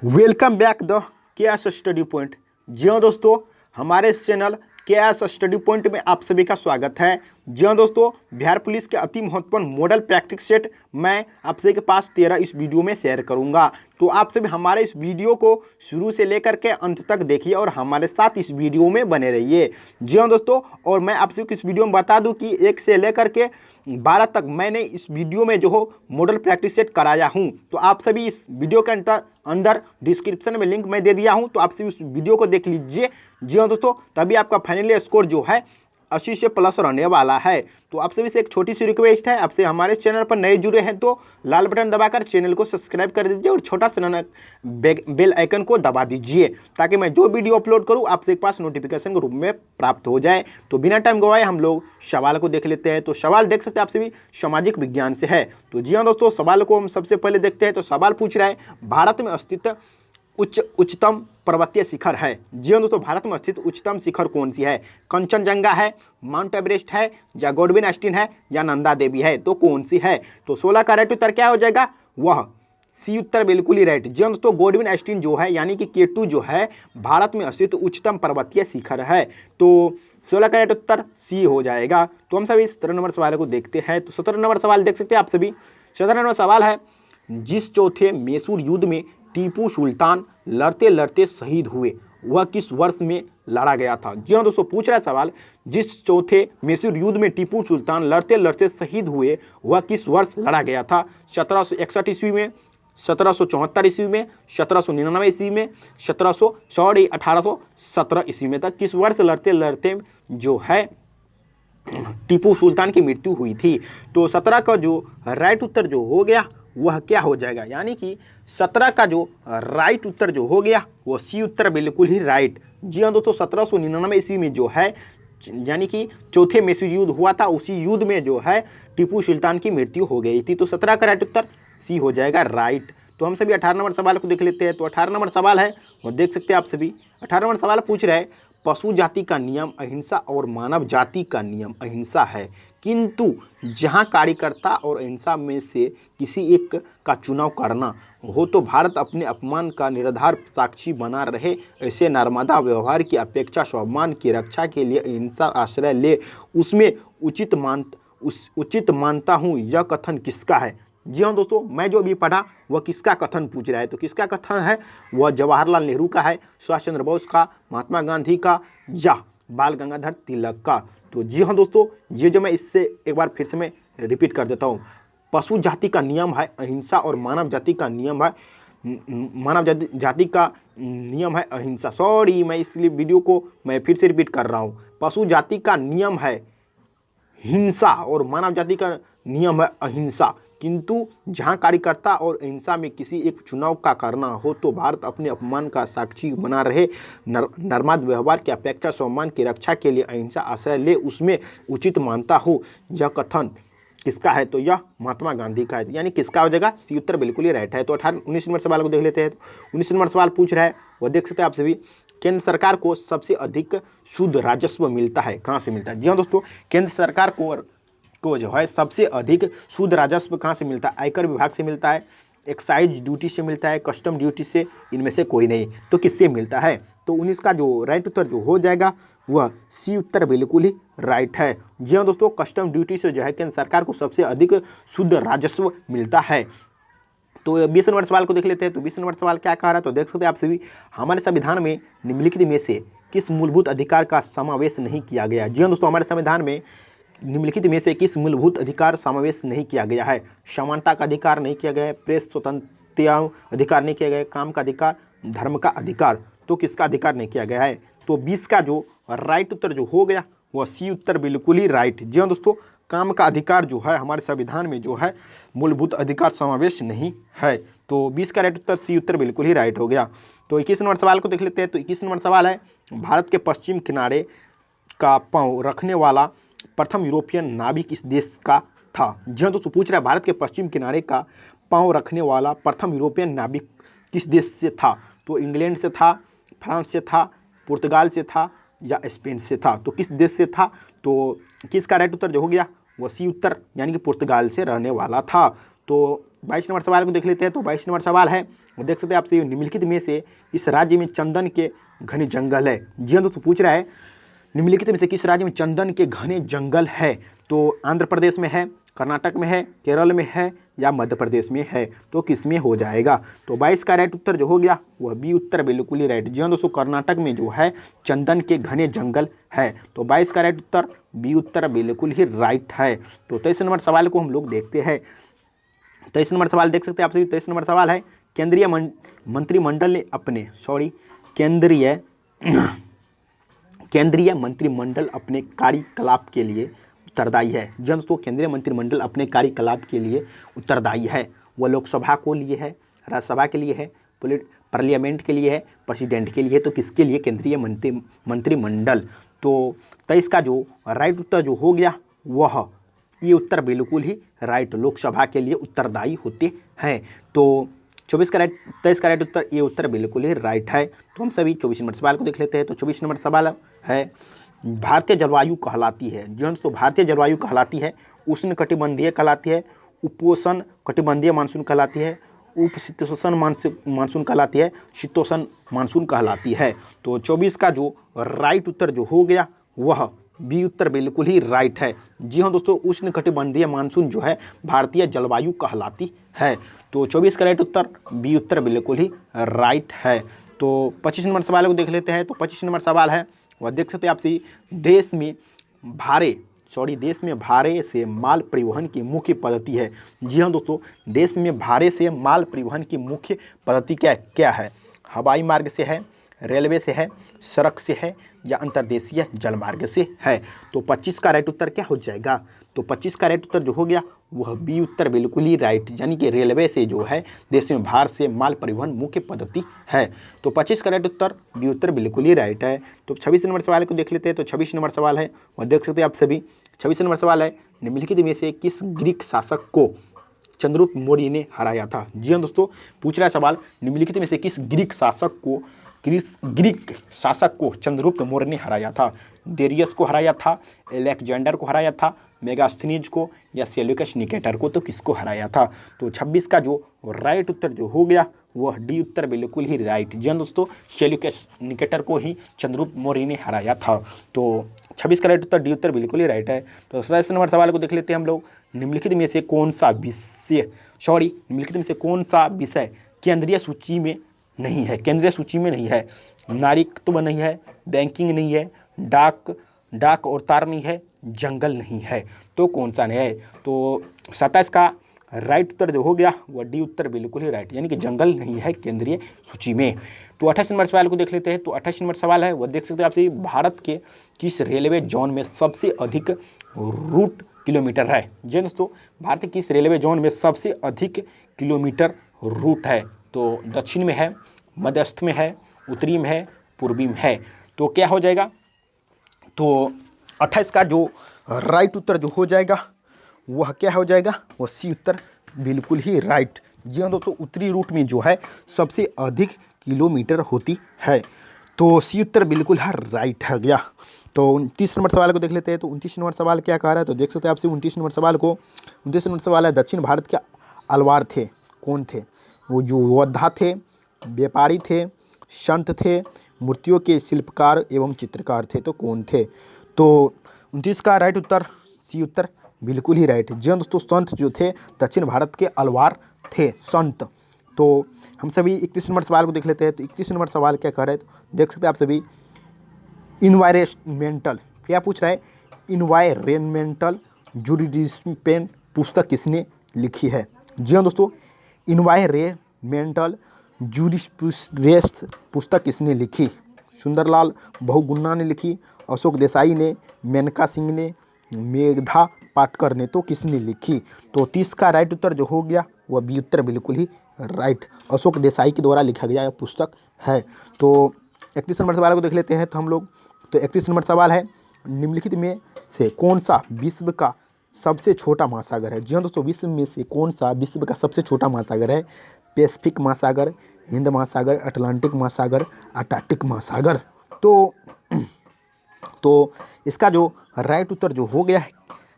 Welcome back the KS study point. जी हाँ दोस्तों, हमारे इस चैनल केएस स्टडी पॉइंट में आप सभी का स्वागत है। जी हाँ दोस्तों, बिहार पुलिस के अति महत्वपूर्ण मॉडल प्रैक्टिस सेट मैं आप सभी के पास 13 इस वीडियो में शेयर करूंगा। तो आप सभी हमारे इस वीडियो को शुरू से लेकर के अंत तक देखिए और हमारे साथ इस वीडियो में बने रहिए। जी हाँ दोस्तों, और मैं आप सभी को इस वीडियो में बता दूं कि 1 से लेकर के 12 तक मैंने इस वीडियो में जो हो मॉडल प्रैक्टिस सेट कराया हूं। तो आप सभी इस वीडियो के अंदर डिस्क्रिप्शन में लिंक मैं दे दिया हूं, तो आप सभी उस वीडियो को देख लीजिए। जी हाँ दोस्तों, तभी आपका फाइनली स्कोर जो है 80 से प्लस रहने वाला है। तो आप सभी से एक छोटी सी रिक्वेस्ट है, आपसे हमारे चैनल पर नए जुड़े हैं तो लाल बटन दबाकर चैनल को सब्सक्राइब कर दीजिए और छोटा सा बेल आइकन को दबा दीजिए ताकि मैं जो वीडियो अपलोड करूं आपसे एक पास नोटिफिकेशन के रूप में प्राप्त हो जाए। तो बिना टाइम गवाए हम लोग सवाल को देख लेते हैं। तो सवाल देख सकते हैं आप सभी सामाजिक विज्ञान से है। तो जी हाँ दोस्तों, सवाल को हम सबसे पहले देखते हैं। तो सवाल पूछ रहा है, भारत में स्थित उच्चतम पर्वतीय शिखर है। जी हाँ दोस्तों, भारत में स्थित उच्चतम शिखर कौन सी है? कंचनजंगा है, माउंट एवरेस्ट है, या गॉडविन एस्टीन है, या नंदा देवी है? तो कौन सी है? तो 16 का राइट उत्तर क्या हो जाएगा? वह सी उत्तर बिल्कुल ही राइट। जी हाँ दोस्तों, गॉडविन एस्टीन जो है यानी कि K2 जो है भारत में स्थित उच्चतम पर्वतीय शिखर है। तो 16 का राइट उत्तर सी हो जाएगा। तो हम सभी 17 नंबर सवाल को देखते हैं। तो 17 नंबर सवाल देख सकते हैं आप सभी। 17 नंबर सवाल है, जिस चौथे मैसूर युद्ध में टीपू सुल्तान लड़ते लड़ते शहीद हुए वह किस वर्ष में लड़ा गया था? जी हाँ दोस्तों, पूछ रहा है सवाल, जिस चौथे मैसूर युद्ध में टीपू सुल्तान लड़ते लड़ते शहीद हुए वह किस वर्ष लड़ा गया था? 1761 ईस्वी में, 1774 ईस्वी में, 1799 ईस्वी में, 1817 ईस्वी में तक किस वर्ष लड़ते लड़ते जो है टीपू सुल्तान की मृत्यु हुई थी? तो 17 का जो राइट उत्तर जो हो गया वह क्या हो जाएगा? यानी कि 17 का जो राइट उत्तर जो हो गया वो सी उत्तर बिल्कुल ही राइट। जी हाँ दोस्तों, 1799 ईस्वी में जो है यानी कि चौथे मैसूर युद्ध हुआ था, उसी युद्ध में जो है टीपू सुल्तान की मृत्यु हो गई थी। तो 17 का राइट उत्तर सी हो जाएगा राइट। तो हम सभी 18 नंबर सवाल को देख लेते हैं। तो 18 नंबर सवाल है वो देख सकते हैं आप सभी। 18 नंबर सवाल पूछ रहे हैं, पशु जाति का नियम अहिंसा और मानव जाति का नियम अहिंसा है, किंतु जहां कार्यकर्ता और अहिंसा में से किसी एक का चुनाव करना हो तो भारत अपने अपमान का निराधार साक्षी बना रहे, ऐसे नर्मदा व्यवहार की अपेक्षा स्वाभिमान की रक्षा के लिए अहिंसा आश्रय ले, उसमें उचित मानता हूँ, यह कथन किसका है? जी हाँ दोस्तों, मैं जो अभी पढ़ा वह किसका कथन पूछ रहा है। तो किसका कथन है? वह जवाहरलाल नेहरू का है, सुभाष चंद्र बोस का, महात्मा गांधी का, या बाल गंगाधर तिलक का? तो जी हाँ दोस्तों, ये जो मैं इससे एक बार फिर से मैं रिपीट कर देता हूँ, पशु जाति का नियम है अहिंसा और मानव जाति का नियम है जाति का नियम है अहिंसा। सॉरी, मैं इसलिए वीडियो को मैं फिर से रिपीट कर रहा हूँ। पशु जाति का नियम है हिंसा और मानव जाति का नियम है अहिंसा, किंतु जहां कार्यकर्ता और अहिंसा में किसी एक चुनाव का करना हो तो भारत अपने अपमान का साक्षी बना रहे, नर्मदा व्यवहार की अपेक्षा सम्मान की रक्षा के लिए अहिंसा आश्रय ले, उसमें उचित मानता हो, यह कथन किसका है? तो यह महात्मा गांधी का है। यानी किसका हो जाएगा? सी उत्तर बिल्कुल ही राइट है। तो 19 नंबर सवाल को देख लेते हैं। तो 19 नंबर सवाल पूछ रहा है वह देख सकते हैं आप सभी, केंद्र सरकार को सबसे अधिक शुद्ध राजस्व मिलता है कहाँ से मिलता है? जी हाँ दोस्तों, केंद्र सरकार को जो है सबसे अधिक शुद्ध राजस्व कहाँ से मिलता है? आयकर विभाग से मिलता है, एक्साइज ड्यूटी से मिलता है, कस्टम ड्यूटी से, इनमें से कोई नहीं। तो किससे मिलता है? तो 19 का जो राइट उत्तर जो हो जाएगा वह सी उत्तर बिल्कुल ही राइट है। जी हाँ दोस्तों, कस्टम ड्यूटी से जो है केंद्र सरकार को सबसे अधिक शुद्ध राजस्व मिलता है। तो 20 नंबर सवाल को देख लेते हैं। तो 20 नंबर सवाल क्या कह रहा है? तो देख सकते हैं आप सभी, हमारे संविधान में निम्नलिखित में से किस मूलभूत अधिकार का समावेश नहीं किया गया? जी हाँ दोस्तों, हमारे संविधान में निम्नलिखित में से किस मूलभूत अधिकार समावेश नहीं किया गया है? समानता का अधिकार नहीं किया गया है, प्रेस स्वतंत्रता अधिकार नहीं किया गया है, काम का अधिकार, धर्म का अधिकार। तो किसका अधिकार नहीं किया गया है? तो 20 का जो राइट उत्तर जो हो गया वह सी उत्तर बिल्कुल ही राइट। जी हाँ दोस्तों, काम का अधिकार जो है हमारे संविधान में जो है मूलभूत अधिकार समावेश नहीं है। तो 20 का राइट उत्तर सी उत्तर बिल्कुल ही राइट हो गया। तो 21 नंबर सवाल को देख लेते हैं। तो 21 नंबर सवाल है, भारत के पश्चिम किनारे का पांव रखने वाला प्रथम यूरोपियन नाविक इस देश का था? जी हाँ दोस्तों, पूछ रहा है भारत के पश्चिम किनारे का पांव रखने वाला प्रथम यूरोपियन नाविक किस देश से था? तो इंग्लैंड से था, फ्रांस से था, पुर्तगाल से था, या स्पेन से था? तो किस देश से था? तो किसका राइट उत्तर जो हो गया वह सी उत्तर यानी कि पुर्तगाल से रहने वाला था। तो 22 नंबर सवाल को देख लेते हैं। तो 22 नंबर सवाल है, वो देख सकते हैं आपसे, निम्नलिखित में से इस राज्य में चंदन के घने जंगल है। जी हाँ दोस्तों, पूछ रहा है निम्नलिखित में से किस राज्य में चंदन के घने जंगल है। तो आंध्र प्रदेश में है, कर्नाटक में है, केरल में है या मध्य प्रदेश में है, तो किस में हो जाएगा। तो 22 का राइट उत्तर जो हो गया वह बी उत्तर बिल्कुल ही राइट। जी हाँ दोस्तों, कर्नाटक में जो है चंदन के घने जंगल है। तो 22 का राइट उत्तर बी उत्तर बिल्कुल ही राइट है। तो 23 नंबर सवाल को हम लोग देखते हैं। 23 नंबर सवाल देख सकते हैं आप सभी। 23 नंबर सवाल है, केंद्रीय मंत्रिमंडल ने अपने केंद्रीय मंत्रिमंडल अपने कार्यकलाप के लिए उत्तरदायी है। जी दोस्तों, केंद्रीय मंत्रिमंडल अपने कार्यकलाप के लिए उत्तरदायी है। वह लोकसभा को लिए है, राज्यसभा के लिए है, पार्लियामेंट के लिए है, प्रेसिडेंट के लिए है। तो किसके लिए केंद्रीय मंत्रिमंडल। तो 23 का जो राइट उत्तर जो हो गया वह ये उत्तर बिल्कुल ही राइट, लोकसभा के लिए उत्तरदायी होते हैं। तो 23 का राइट उत्तर ये उत्तर बिल्कुल ही राइट है। तो हम सभी 24 नंबर सवाल को देख लेते हैं। तो 24 नंबर सवाल है, भारतीय जलवायु कहलाती है। जी हाँ दोस्तों, भारतीय जलवायु कहलाती है उष्ण कटिबंधीय कहलाती है, उपोष्ण कटिबंधीय मानसून कहलाती है, उपशीतोष्ण मानसून कहलाती है, शीतोष्ण मानसून कहलाती है। तो 24 का जो राइट उत्तर जो हो गया वह बी उत्तर बिल्कुल ही राइट है। जी हाँ दोस्तों, उष्ण कटिबंधीय मानसून जो है भारतीय जलवायु कहलाती है। तो 24 का राइट उत्तर बी उत्तर बिल्कुल ही राइट है। तो 25 नंबर सवाल को देख लेते हैं। तो 25 नंबर सवाल है, वह देख सकते हैं आपसे, देश में भारे से माल परिवहन की मुख्य पद्धति है। जी हाँ दोस्तों, देश में भारे से माल परिवहन की मुख्य पद्धति क्या है। हवाई मार्ग से है, रेलवे से है, सड़क से है या अंतर्देशीय जलमार्ग से है। तो 25 का राइट उत्तर क्या हो जाएगा। तो 25 का राइट उत्तर जो हो गया वह बी उत्तर बिल्कुल ही राइट, यानी कि रेलवे से जो है देश में भार से माल परिवहन मुख्य पद्धति है। तो 25 का राइट उत्तर बी उत्तर बिल्कुल ही राइट है। तो 26 नंबर सवाल को देख लेते हैं। तो 26 नंबर सवाल है, वह देख सकते हैं आप सभी। 26 नंबर सवाल है, निम्नलिखित में से किस ग्रीक शासक को चंद्रगुप्त मौर्य ने हराया था। जी हाँ दोस्तों, पूछ रहा है सवाल, निम्नलिखित में से किस ग्रीक शासक को चंद्रगुप्त मौर्य ने हराया था। डेरियस को हराया था, एलेक्जेंडर को हराया था, मेगास्थनीज को या सेल्यूकस निकेटर को। तो किसको हराया था। तो 26 का जो राइट उत्तर जो हो गया वह डी उत्तर बिल्कुल ही राइट। जी दोस्तों, सेल्यूकस निकेटर को ही चंद्रगुप्त मौर्य ने हराया था। तो 26 का राइट उत्तर डी उत्तर बिल्कुल ही राइट है। तो 27 नंबर सवाल को देख लेते हैं हम लोग। निम्नलिखित में से कौन सा विषय केंद्रीय सूची में नहीं है। नागरिकत्व नहीं है, बैंकिंग नहीं है, डाक और तार नहीं है, जंगल नहीं है। तो कौन सा नहीं है। तो 27 का राइट उत्तर जो हो गया वह डी उत्तर बिल्कुल ही राइट, यानी कि जंगल नहीं है केंद्रीय सूची में। तो 28 नंबर सवाल को देख लेते हैं। तो 28 नंबर सवाल है, वह देख सकते हैं आपसे, भारत के किस रेलवे जोन में सबसे अधिक रूट किलोमीटर है। जी दोस्तों, भारत के किस रेलवे जोन में सबसे अधिक किलोमीटर रूट है। तो दक्षिण में है, मध्यस्थ में है, उत्तरी में है, पूर्वी में है। तो क्या हो जाएगा। तो 28 का जो राइट उत्तर जो हो जाएगा वह क्या हो जाएगा, वह सी उत्तर बिल्कुल ही राइट। जी हाँ दोस्तों, उत्तरी रूट में जो है सबसे अधिक किलोमीटर होती है। तो सी उत्तर बिल्कुल हर राइट है गया। तो 29 नंबर सवाल को देख लेते हैं। तो 29 नंबर सवाल क्या कह रहा है। तो देख सकते हैं आपसे 29 नंबर सवाल को। 29 नंबर सवाल है, दक्षिण भारत के अलवार थे, कौन थे। वो जो योद्धा थे, व्यापारी थे, संत थे, मूर्तियों के शिल्पकार एवं चित्रकार थे। तो कौन थे। तो 29 का राइट उत्तर सी उत्तर बिल्कुल ही राइट है। जी हाँ दोस्तों, संत जो थे दक्षिण भारत के अलवार थे, संत। तो हम सभी 31 नंबर सवाल को देख लेते हैं। तो 31 नंबर सवाल क्या कह रहे हैं। तो देख सकते हैं आप सभी, इन्वायरमेंटल क्या पूछ रहा है, इन्वायरमेंटल जूरिस्प्रूडेंस पुस्तक किसने लिखी है। जी हाँ दोस्तों, इन्वायरमेंटल जूरिस्प्रूडेंस पुस्तक किसने लिखी। सुंदरलाल बहुगुणा ने लिखी, अशोक देसाई ने, मेनका सिंह ने, मेघा पाटकर ने। तो किसने लिखी। तो 30 का राइट उत्तर जो हो गया वह बी उत्तर बिल्कुल ही राइट, अशोक देसाई के द्वारा लिखा गया यह पुस्तक है। तो 31 नंबर सवाल को देख लेते हैं तो हम लोग। तो 31 नंबर सवाल है, निम्नलिखित में से कौन सा विश्व का सबसे छोटा महासागर है। जी हाँ दोस्तों, विश्व में से कौन सा विश्व का सबसे छोटा महासागर है। पैसिफिक महासागर, हिंद महासागर, अटलांटिक महासागर, अंटार्कटिक महासागर। तो इसका जो राइट उत्तर जो हो गया है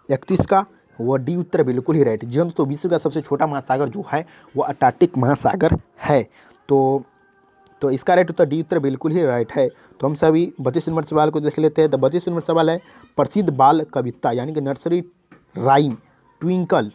31 का वह डी उत्तर बिल्कुल ही राइट। जी हाँ दोस्तों, विश्व का सबसे छोटा महासागर जो है वह अंटार्कटिक महासागर है। तो इसका राइट उत्तर डी उत्तर बिल्कुल ही राइट है। तो हम सभी 32 नंबर सवाल को देख लेते हैं। तो 32 नंबर सवाल है, प्रसिद्ध बाल कविता यानी कि nursery rhyme twinkle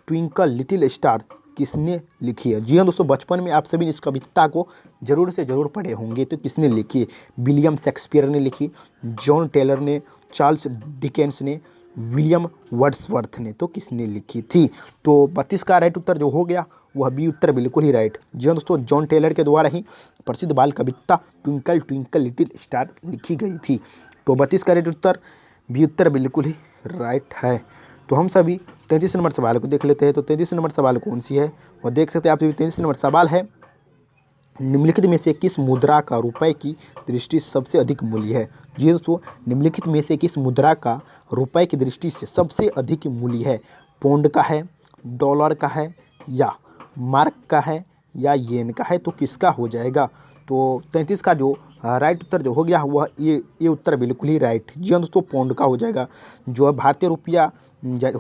twinkle little star किसने लिखी है? जी हाँ दोस्तों, बचपन में आप सभी ने इस कविता को जरूर से जरूर पढ़े होंगे। तो किसने लिखी? विलियम शेक्सपियर ने लिखी, जॉन टेलर ने, चार्ल्स डिकेंस ने, विलियम वर्ड्सवर्थ ने। तो किसने लिखी थी? तो 32 का राइट उत्तर जो हो गया वह बी उत्तर बिल्कुल ही राइट। जी हाँ दोस्तों, जॉन टेलर के द्वारा ही प्रसिद्ध बाल कविता ट्विंकल ट्विंकल लिटिल स्टार लिखी गई थी। तो 32 का राइट उत्तर बी उत्तर बिल्कुल ही राइट है। तो हम सभी 33 नंबर सवाल को देख लेते हैं। तो 33 नंबर सवाल कौन सी है वो देख सकते हैं आप सभी। 33 नंबर सवाल है, निम्नलिखित में से किस मुद्रा का रुपए की दृष्टि से सबसे अधिक मूल्य है? जी दोस्तों, निम्नलिखित में से किस मुद्रा का रुपए की दृष्टि से सबसे अधिक मूल्य है? पौंड का है, डॉलर का है, या मार्क का है, या येन का है? तो किसका हो जाएगा? तो 33 का जो राइट उत्तर जो हो गया वह ये उत्तर बिल्कुल ही राइट। जी हाँ दोस्तों, पौंड का हो जाएगा। जो भारतीय रुपया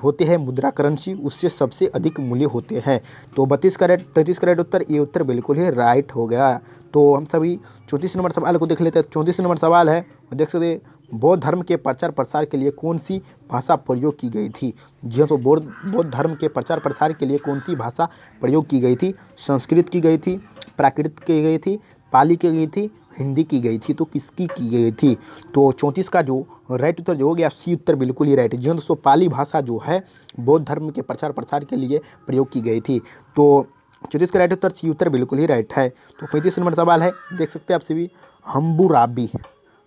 होते हैं मुद्रा करेंसी, उससे सबसे अधिक मूल्य होते हैं। तो 33 का राइट उत्तर ये उत्तर बिल्कुल ही राइट हो गया। तो हम सभी 34 नंबर सवाल को देख लेते हैं। 34 नंबर सवाल है, देख सकते हैं, बौद्ध धर्म के प्रचार प्रसार के लिए कौन सी भाषा प्रयोग की गई थी? जी हाँ, तो बौद्ध धर्म के प्रचार प्रसार के लिए कौन सी भाषा प्रयोग की गई थी? संस्कृत की गई थी, प्राकृत की गई थी, पाली की गई थी, हिंदी की गई थी? तो किसकी की गई थी? तो 34 का जो राइट उत्तर जो हो गया सी उत्तर बिल्कुल ही राइट। जी हाँ दोस्तों, पाली भाषा जो है बौद्ध धर्म के प्रचार प्रसार के लिए प्रयोग की गई थी। तो 34 का राइट उत्तर सी उत्तर बिल्कुल ही राइट है। तो 35 नंबर सवाल है, देख सकते हैं आप सभी,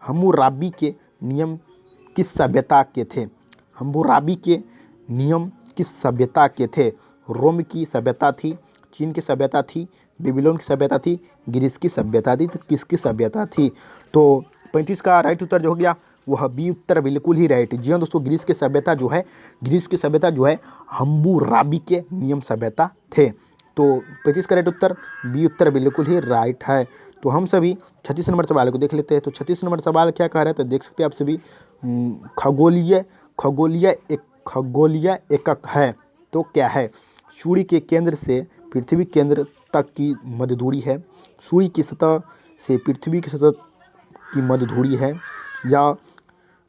हम्मुराबी के नियम किस सभ्यता के थे? हम्मुराबी के नियम किस सभ्यता के थे? रोम की सभ्यता थी, चीन की सभ्यता थी, बेबीलोन की सभ्यता थी, ग्रीस की सभ्यता थी? तो किसकी सभ्यता थी? तो 35 का राइट उत्तर जो हो गया वह बी उत्तर बिल्कुल ही राइट। जी हाँ दोस्तों, ग्रीस की सभ्यता जो है हम्मुराबी के नियम सभ्यता थे। तो 35 का राइट उत्तर बी उत्तर बिल्कुल ही राइट है। तो हम सभी 36 नंबर सवाल को देख लेते हैं। तो 36 नंबर सवाल क्या कह रहे हैं? तो देख सकते हैं आप सभी, खगोलीय एकक है तो क्या है? सूर्य के केंद्र से पृथ्वी केंद्र तक की मध्य दूरी है, सूर्य की सतह से पृथ्वी की सतह की मध्य दूरी है, या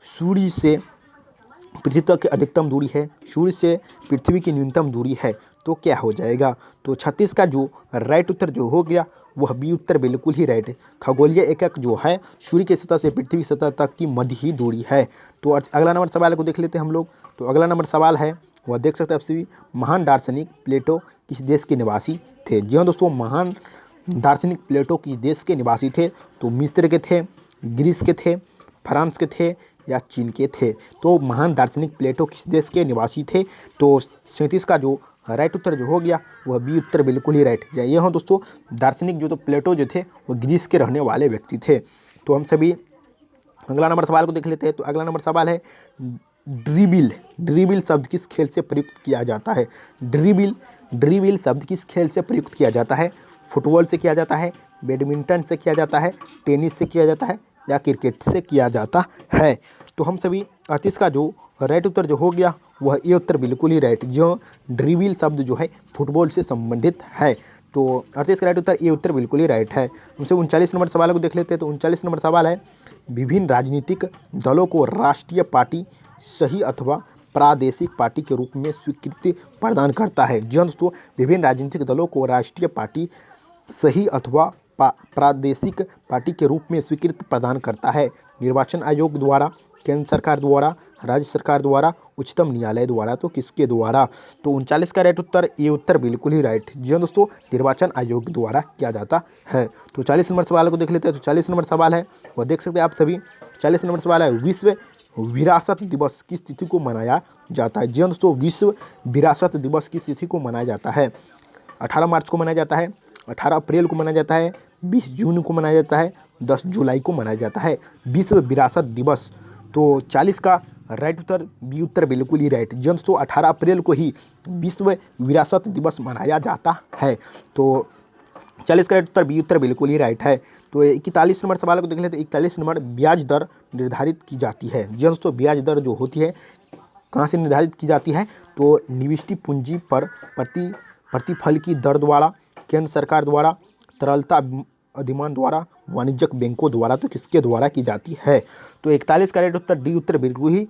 सूर्य से पृथ्वी तक की अधिकतम दूरी है, सूर्य से पृथ्वी की न्यूनतम दूरी है? तो क्या हो जाएगा? तो 36 का जो राइट उत्तर जो हो गया वह बी उत्तर बिल्कुल ही राइट है। खगोलीय एकक जो है सूर्य की सतह से पृथ्वी सतह तक की मध्य ही दूरी है। तो अगला नंबर सवाल को देख लेते हैं हम लोग। तो अगला नंबर सवाल है, वह देख सकते हैं आप सभी, महान दार्शनिक प्लेटो किस देश के निवासी थे? जी हाँ दोस्तों, महान दार्शनिक प्लेटो किस देश के निवासी थे? तो मिस्र के थे, ग्रीस के थे, फ्रांस के थे, या चीन के थे? तो महान दार्शनिक प्लेटो किस देश के निवासी थे? तो 37 का जो राइट उत्तर जो हो गया वह बी उत्तर बिल्कुल ही राइट। ये हाँ दोस्तों, दार्शनिक जो तो प्लेटो जो थे वो ग्रीस के रहने वाले व्यक्ति थे। तो हम सभी अगला नंबर सवाल को देख लेते हैं। तो अगला नंबर सवाल है, ड्रिबिल शब्द किस खेल से प्रयुक्त किया जाता है? ड्रिबिल शब्द किस खेल से प्रयुक्त किया जाता है? फुटबॉल से किया जाता है, बैडमिंटन से किया जाता है, टेनिस से किया जाता है, या क्रिकेट से किया जाता है? तो हम सभी 38 का जो राइट उत्तर जो हो गया वह ये उत्तर बिल्कुल ही राइट। जो ड्रिबिल शब्द जो है फुटबॉल से संबंधित है। तो 38 का राइट उत्तर ये उत्तर बिल्कुल ही राइट है। हमसे 39 नंबर सवाल को देख लेते हैं। तो 39 नंबर सवाल है, विभिन्न राजनीतिक दलों को राष्ट्रीय पार्टी सही अथवा प्रादेशिक पार्टी के रूप में स्वीकृति प्रदान करता है? जी हाँ दोस्तों, विभिन्न राजनीतिक दलों को राष्ट्रीय पार्टी सही अथवा प्रादेशिक पार्टी के रूप में स्वीकृति प्रदान करता है निर्वाचन आयोग द्वारा, केंद्र सरकार द्वारा, राज्य सरकार द्वारा, उच्चतम न्यायालय द्वारा? तो किसके द्वारा? तो 39 का राइट उत्तर ये उत्तर बिल्कुल ही राइट। जी हाँ दोस्तों, निर्वाचन आयोग द्वारा किया जाता है। तो 40 नंबर सवाल को देख लेते हैं। तो 40 नंबर सवाल है, वह देख सकते हैं आप सभी, 40 नंबर सवाल है, विश्व विरासत दिवस किस तिथि को मनाया जाता है? जी हाँ दोस्तों, विश्व विरासत दिवस किस तिथि को मनाया जाता है? 18 मार्च को मनाया जाता है, 18 अप्रैल को मनाया जाता है, 20 जून को मनाया जाता है, 10 जुलाई को मनाया जाता है विश्व विरासत दिवस? तो 40 का राइट उत्तर बी उत्तर बिल्कुल ही राइट। जी हाँ दोस्तों, 18 अप्रैल को ही विश्व विरासत दिवस मनाया जाता है। तो 40 का राइट उत्तर बी उत्तर बिल्कुल ही राइट है। तो 41 नंबर सवाल को देख लेते हैं। 41 नंबर, ब्याज दर निर्धारित की जाती है? जी हाँ दोस्तों, ब्याज दर जो होती है कहाँ से निर्धारित की जाती है? तो निविष्टि पूंजी पर प्रतिफल की दर द्वारा, केंद्र सरकार द्वारा, तरलता अधिमान द्वारा, वाणिज्यिक बैंकों द्वारा। तो किसके द्वारा की जाती है? तो 41 का राइट उत्तर डी उत्तर बिल्कुल ही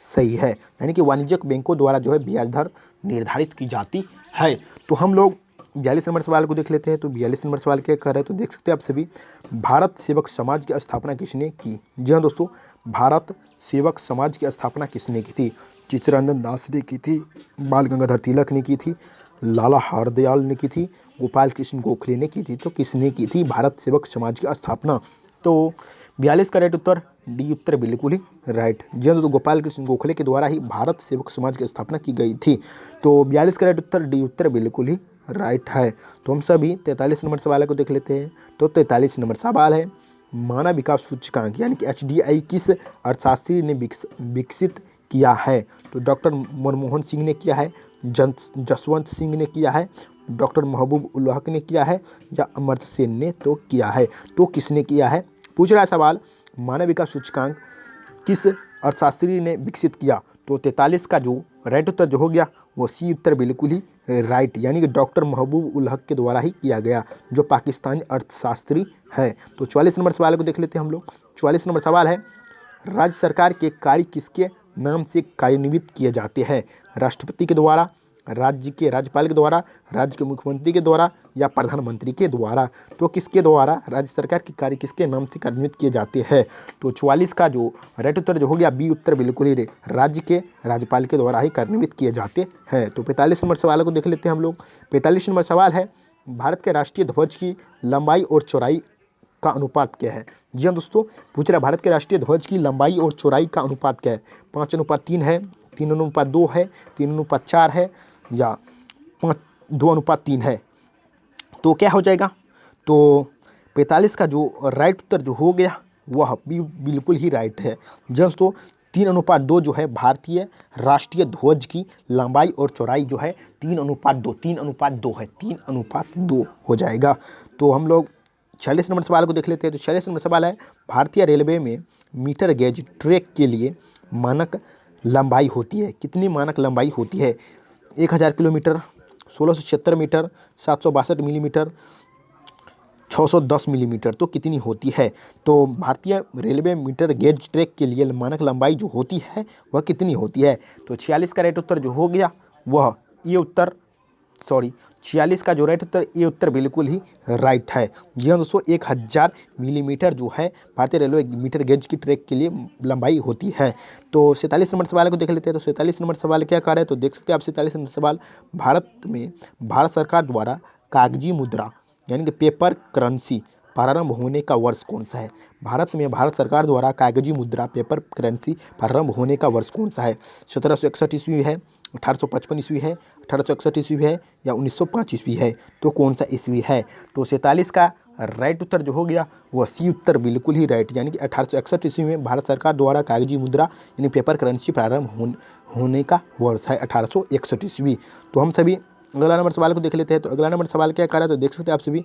सही है, यानी कि वाणिज्यिक बैंकों द्वारा जो है ब्याज दर निर्धारित की जाती है। तो हम लोग 42 नंबर सवाल को देख लेते हैं। तो 42 नंबर सवाल क्या कर रहे हैं? तो देख सकते हैं आप सभी, भारत सेवक समाज की स्थापना किसने की? जी हाँ दोस्तों, भारत सेवक समाज की स्थापना किसने की थी? चित्तरंजन दास ने की थी, बाल गंगाधर तिलक ने की थी, लाला हरदयाल ने की थी, गोपाल कृष्ण गोखले ने की थी। तो किसने की थी भारत सेवक समाज की स्थापना? तो 42 का राइट उत्तर डी उत्तर बिल्कुल ही राइट। जी हाँ, तो गोपाल कृष्ण गोखले के द्वारा ही भारत सेवक समाज की स्थापना की गई थी। तो 42 का राइट उत्तर डी उत्तर बिल्कुल ही राइट है। तो हम सभी 43 नंबर सवाल को देख लेते हैं। तो 43 नंबर सवाल है, मानव विकास सूचकांक यानी कि HDI किस अर्थशास्त्री ने विकसित किया है? तो डॉक्टर मनमोहन सिंह ने किया है, जसवंत सिंह ने किया है, डॉक्टर महबूब उल हक ने किया है, या अमर्त्य सेन ने तो किया है? तो किसने किया है? पूछ रहा है सवाल, मानव विकास सूचकांक किस अर्थशास्त्री ने विकसित किया? तो 43 का जो राइट उत्तर जो हो गया वो सी उत्तर बिल्कुल ही राइट, यानी कि डॉक्टर महबूब उल हक के द्वारा ही किया गया, जो पाकिस्तानी अर्थशास्त्री है। तो 44 नंबर सवाल को देख लेते हैं हम लोग। 44 नंबर सवाल है, राज्य सरकार के कार्य किसके नाम से कार्यान्वित किए जाते हैं? राष्ट्रपति के द्वारा, राज्य के राज्यपाल के द्वारा, राज्य के मुख्यमंत्री के द्वारा, या प्रधानमंत्री के द्वारा? तो किसके द्वारा राज्य सरकार के कार्य किसके नाम से कार्यान्वित किए जाते हैं? तो 44 का जो राइट उत्तर जो हो गया बी उत्तर बिल्कुल ही राज्य के राज्यपाल के द्वारा ही कार्यान्वित किए जाते हैं। तो 45 नंबर सवाल को देख लेते हैं हम लोग। 45 नंबर सवाल है, भारत के राष्ट्रीय ध्वज की लंबाई और चौड़ाई का अनुपात क्या है? जी हाँ दोस्तों, पूछ रहा है भारत के राष्ट्रीय ध्वज की लंबाई और चौड़ाई का अनुपात क्या है? 5:3 है, 3:2 है, 3:4 है, या 2:3 है? तो क्या हो जाएगा? तो 45 का जो राइट उत्तर जो हो गया वह भी बिल्कुल ही राइट है। दोस्तों 3:2 जो है भारतीय राष्ट्रीय ध्वज की लंबाई और चौड़ाई जो है 3:2 है, 3:2 हो जाएगा। तो हम लोग 46 नंबर सवाल को देख लेते हैं। तो 46 नंबर सवाल है, भारतीय रेलवे में मीटर गेज ट्रैक के लिए मानक लंबाई होती है? कितनी मानक लंबाई होती है? 1000 किलोमीटर, 1676 मीटर, 762 मिलीमीटर, 610 मिलीमीटर? तो कितनी होती है? तो भारतीय रेलवे मीटर गेज ट्रैक के लिए मानक लंबाई जो होती है वह कितनी होती है? तो 46 का राइट उत्तर जो हो गया वह ये उत्तर 46 का जो राइट उत्तर ये उत्तर बिल्कुल ही राइट है। जी हाँ दोस्तों, 1000 मिलीमीटर जो है भारतीय रेलवे मीटर गेज की ट्रैक के लिए लंबाई होती है। तो 47 नंबर सवाल को देख लेते हैं। तो 47 नंबर सवाल क्या कर रहे हैं? तो देख सकते हैं आप 47 नंबर सवाल, भारत में भारत सरकार द्वारा कागजी मुद्रा यानी कि पेपर करेंसी प्रारंभ होने का वर्ष कौन सा है? भारत में भारत सरकार द्वारा कागजी मुद्रा पेपर करेंसी प्रारंभ होने का वर्ष कौन सा है? 1761 ईस्वी है, 1855 ईस्वी है, 1861 ईस्वी है, या 1905 ईस्वी है? तो कौन सा ईस्वी है? तो 47 का राइट उत्तर जो हो गया वह सी उत्तर बिल्कुल ही राइट, यानी कि 1861 ईस्वी में भारत सरकार द्वारा कागजी मुद्रा यानी पेपर करेंसी प्रारंभ होने का वर्ष है 1861 ईस्वी। तो हम सभी अगला नंबर सवाल को देख लेते हैं। तो अगला नंबर सवाल क्या कर रहा है? तो देख सकते हैं आप सभी,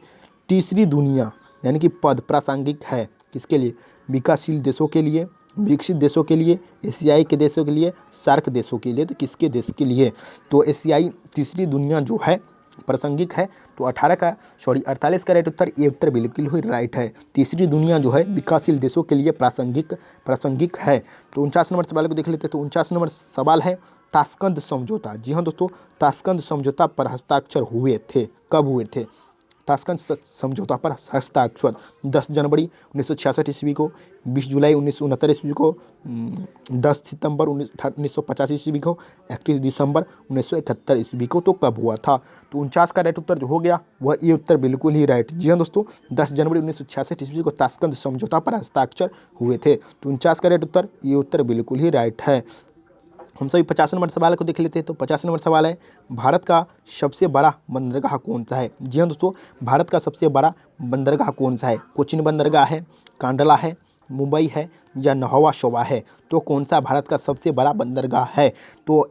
तीसरी दुनिया यानी कि पद प्रासंगिक है किसके लिए? विकासशील देशों के लिए, विकसित देशों के लिए, एशियाई के देशों के लिए, सार्क देशों के लिए? तो किसके देश के लिए? तो एशियाई तीसरी दुनिया जो है प्रासंगिक है। तो 48 का राइट उत्तर ये उत्तर बिल्कुल ही राइट है। तीसरी दुनिया जो है विकासशील देशों के लिए प्रासंगिक है। तो 49 नंबर सवाल को देख लेते हैं। तो 49 नंबर सवाल है, ताशकंद समझौता। जी हाँ दोस्तों, ताशकंद समझौता पर हस्ताक्षर हुए थे, कब हुए थे? ताशकंद समझौता पर हस्ताक्षर 10 जनवरी 1966 ईस्वी को, 20 जुलाई 1969 ईस्वी को, 10 सितंबर 1950 ईस्वी को, 31 दिसंबर 1971 ईस्वी को? तो कब हुआ था? तो 49 का राइट उत्तर जो हो गया वह ये उत्तर बिल्कुल ही राइट। जी हाँ दोस्तों, 10 जनवरी 1966 ईस्वी को ताशकंद समझौता पर हस्ताक्षर हुए थे। तो 49 का राइट उत्तर ये उत्तर बिल्कुल ही राइट है। हम सभी 50 नंबर सवाल को देख लेते हैं। तो 50 नंबर सवाल है, भारत का सबसे बड़ा बंदरगाह कौन सा है? जी हाँ दोस्तों, भारत का सबसे बड़ा बंदरगाह कौन सा है? कोचिन बंदरगाह है, कांडला है, मुंबई है, या नहवा शोवा है? तो कौन सा भारत का सबसे बड़ा बंदरगाह है? तो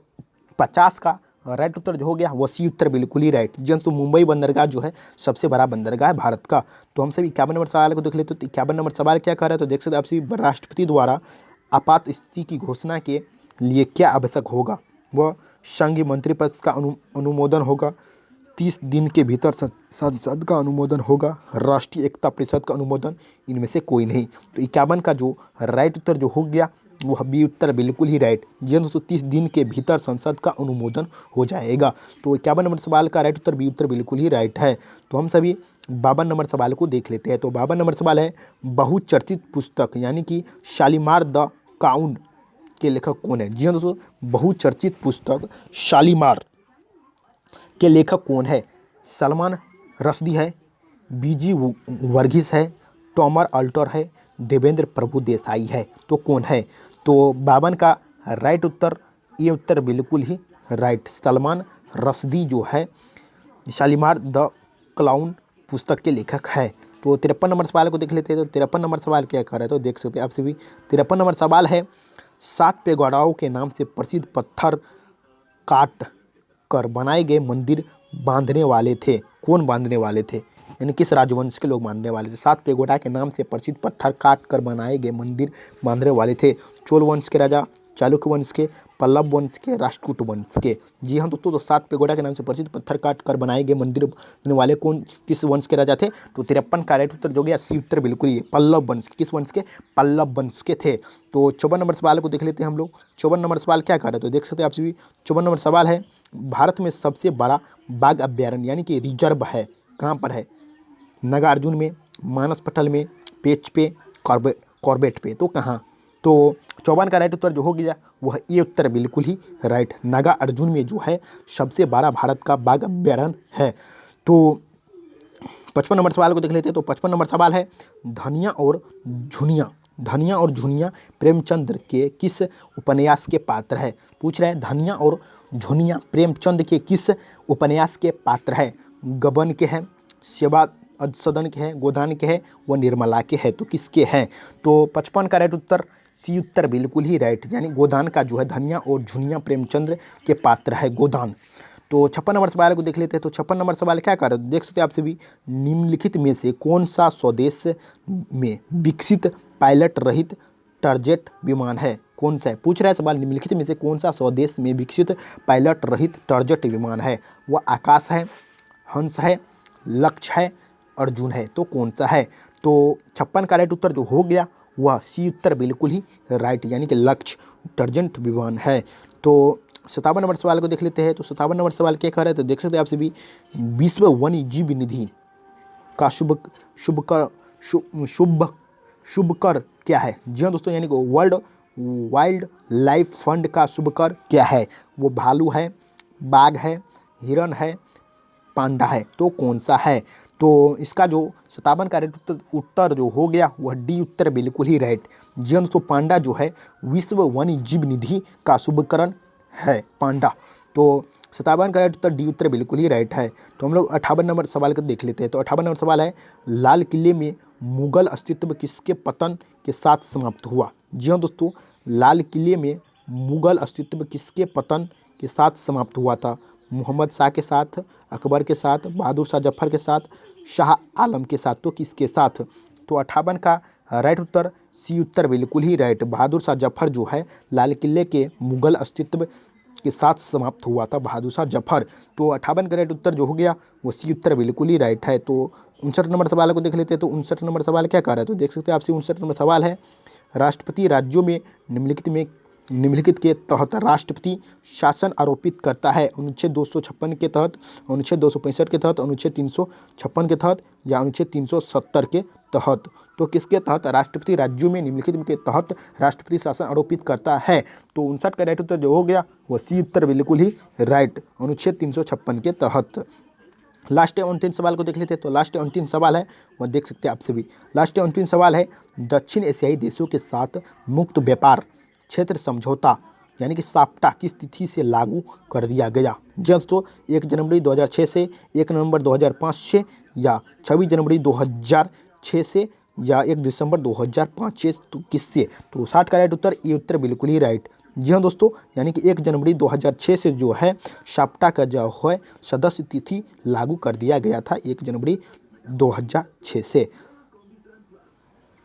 50 का राइट उत्तर जो हो गया वो सी उत्तर बिल्कुल ही राइट। जी तो मुंबई बंदरगाह जो है सबसे बड़ा बंदरगाह है भारत का। तो हम सभी 51 नंबर सवाल को देख लेते। तो 51 नंबर सवाल क्या कर रहा है? तो देख सकते हैं आप सभी, राष्ट्रपति द्वारा आपात स्थिति की घोषणा के लिए क्या आवश्यक होगा? वह संघीय मंत्रिपरिषद का अनुमोदन होगा, 30 दिन के भीतर संसद का अनुमोदन होगा, राष्ट्रीय एकता परिषद का अनुमोदन, इनमें से कोई नहीं। तो 51 का जो राइट उत्तर जो हो गया वह बी उत्तर बिल्कुल ही राइट। जी दोस्तों, 30 दिन के भीतर संसद का अनुमोदन हो जाएगा। तो 51 नंबर सवाल का राइट उत्तर बी उत्तर बिल्कुल ही राइट है। तो हम सभी 52 नंबर सवाल को देख लेते हैं। तो 52 नंबर सवाल है, बहुचर्चित पुस्तक यानी कि शालीमार द काउन के लेखक कौन है? जी हाँ दोस्तों, बहुचर्चित पुस्तक शालीमार के लेखक कौन है? सलमान रश्दी है, बीजी वर्गीस है, टॉमर अल्टर है, देवेंद्र प्रभु देसाई है। तो कौन है? तो 52 का राइट उत्तर ये उत्तर बिल्कुल ही राइट। सलमान रश्दी जो है शालीमार द क्लाउन पुस्तक के लेखक है। तो 53 नंबर सवाल को देख लेते हैं। तो 53 नंबर सवाल क्या कर रहा है तो देख सकते हैं आप सभी। 53 नंबर सवाल है, 7 पेगोडाओं के नाम से प्रसिद्ध पत्थर काट कर बनाए गए मंदिर बांधने वाले थे। कौन बांधने वाले थे? यानी किस राजवंश के लोग बांधने वाले थे? 7 पेगोडा के नाम से प्रसिद्ध पत्थर काट कर बनाए गए मंदिर बांधने वाले थे। चोल वंश के राजा, चालुक्य वंश के, पल्लव वंश के, राष्ट्रकूट वंश के। जी हाँ दोस्तों, तो 7 पेगोडा के नाम से प्रसिद्ध पत्थर काट कर बनाए गए मंदिर बनने वाले कौन किस वंश के राजा थे? तो 53 का राइट उत्तर जो गया सी उत्तर बिल्कुल ही पल्लव वंश। किस वंश के? पल्लव वंश के थे। तो 54 नंबर सवाल को देख लेते हैं हम लोग। 54 नंबर सवाल क्या कर रहे हैं तो देख सकते हैं आप सभी। 54 नंबर सवाल है, भारत में सबसे बड़ा बाघ अभ्यारण्य यानी कि रिजर्व है कहाँ पर है? नागार्जुन में, मानस पटल में, पेच पे, कॉर्बेट पे। तो कहाँ? तो 54 का राइट उत्तर जो हो गया वह ये उत्तर बिल्कुल ही राइट। नागा अर्जुन में जो है सबसे बड़ा भारत का बाघ अभ्यारण्य है। तो 55 नंबर सवाल को देख लेते हैं। तो 55 नंबर सवाल है, धनिया और झुनिया प्रेमचंद के किस उपन्यास के पात्र है? पूछ रहे हैं धनिया और झुनिया प्रेमचंद के किस उपन्यास के पात्र है? गबन के हैं, सेवा सदन के हैं, गोदान के हैं, व निर्मला के हैं। तो किसके हैं? तो 55 का राइट उत्तर सी उत्तर बिल्कुल ही राइट, यानी गोदान का जो है धनिया और झुनिया प्रेमचंद्र के पात्र है गोदान। तो 56 नंबर सवाल को देख लेते हैं। तो 56 नंबर सवाल क्या कर रहे हैं देख सकते हैं आप सभी। निम्नलिखित में से कौन सा स्वदेश में विकसित पायलट रहित टर्जेट विमान है? कौन सा है? पूछ रहा है सवाल, निम्नलिखित में से कौन सा स्वदेश में विकसित पायलट रहित टर्जेट विमान है? वह आकाश है, हंस है, लक्ष्य है, अर्जुन है। तो कौन सा है? तो 56 का राइट उत्तर जो हो गया वह सी उत्तर बिल्कुल ही राइट, यानी कि लक्ष्य टर्जेंट विमान है। तो 57 नंबर सवाल को देख लेते हैं। तो 57 नंबर सवाल क्या कह रहे हैं तो देख सकते हैं आप सभी। विश्व वन्य जीव निधि का शुभकर क्या है? जी हाँ दोस्तों, यानी कि वर्ल्ड वाइल्ड लाइफ फंड का शुभकर क्या है? वो भालू है, बाघ है, हिरन है, पांडा है। तो कौन सा है? तो इसका जो 57 का राइट उत्तर जो हो गया वह डी उत्तर बिल्कुल ही राइट। जी हाँ दोस्तों, पांडा जो है विश्व वन्य जीव निधि का शुभकरण है पांडा। तो 57 का राइट उत्तर डी उत्तर बिल्कुल ही राइट है। तो हम लोग 58 नंबर सवाल को देख लेते हैं। तो 58 नंबर सवाल है, लाल किले में मुगल अस्तित्व किसके पतन के साथ समाप्त हुआ? जी हाँ दोस्तों, लाल किले में मुगल अस्तित्व किसके पतन के साथ समाप्त हुआ था? मोहम्मद शाह के साथ, अकबर के साथ, बहादुर शाह जफर के साथ, शाह आलम के साथ। तो किसके साथ? तो 58 का राइट उत्तर सी उत्तर बिल्कुल ही राइट। बहादुर शाह जफर जो है लाल किले के मुगल अस्तित्व के साथ समाप्त हुआ था, बहादुर शाह जफर। तो 58 का राइट उत्तर जो हो गया वो सी उत्तर बिल्कुल ही राइट है। तो 59 नंबर सवाल को देख लेते हैं। तो 59 नंबर सवाल क्या कर रहा है तो देख सकते हैं आपसे। 59 नंबर सवाल है, राष्ट्रपति राज्यों में निम्नलिखित के तहत राष्ट्रपति शासन आरोपित करता है? अनुच्छेद 256 के तहत, अनुच्छेद 265 के तहत, अनुच्छेद 356 के तहत या अनुच्छेद 370 के तहत? तो किसके तहत राष्ट्रपति राज्यों में निम्नलिखित के तहत राष्ट्रपति शासन आरोपित करता है? तो 59 का राइट उत्तर जो हो गया वह सी उत्तर बिल्कुल ही राइट, अनुच्छेद 356 के तहत। लास्ट एवं अंतिम सवाल को देख लेते हैं। तो लास्ट एवं अंतिम सवाल है वह देख सकते हैं आप सभी। लास्ट एवं अंतिम सवाल है, दक्षिण एशियाई देशों के साथ मुक्त व्यापार क्षेत्र समझौता यानी कि साप्टा किस तिथि से लागू कर दिया गया? दोस्तों, 1 जनवरी 2006 से, 1 नवंबर 2005 से, या 26 जनवरी 2006 से, या 1 दिसंबर 2005 से। तो किससे? तो 60 का राइट उत्तर ये उत्तर बिल्कुल ही राइट। जी हाँ दोस्तों, यानी कि 1 जनवरी 2006 से जो है साप्टा का जो है सदस्य तिथि लागू कर दिया गया था 1 जनवरी 2006 से।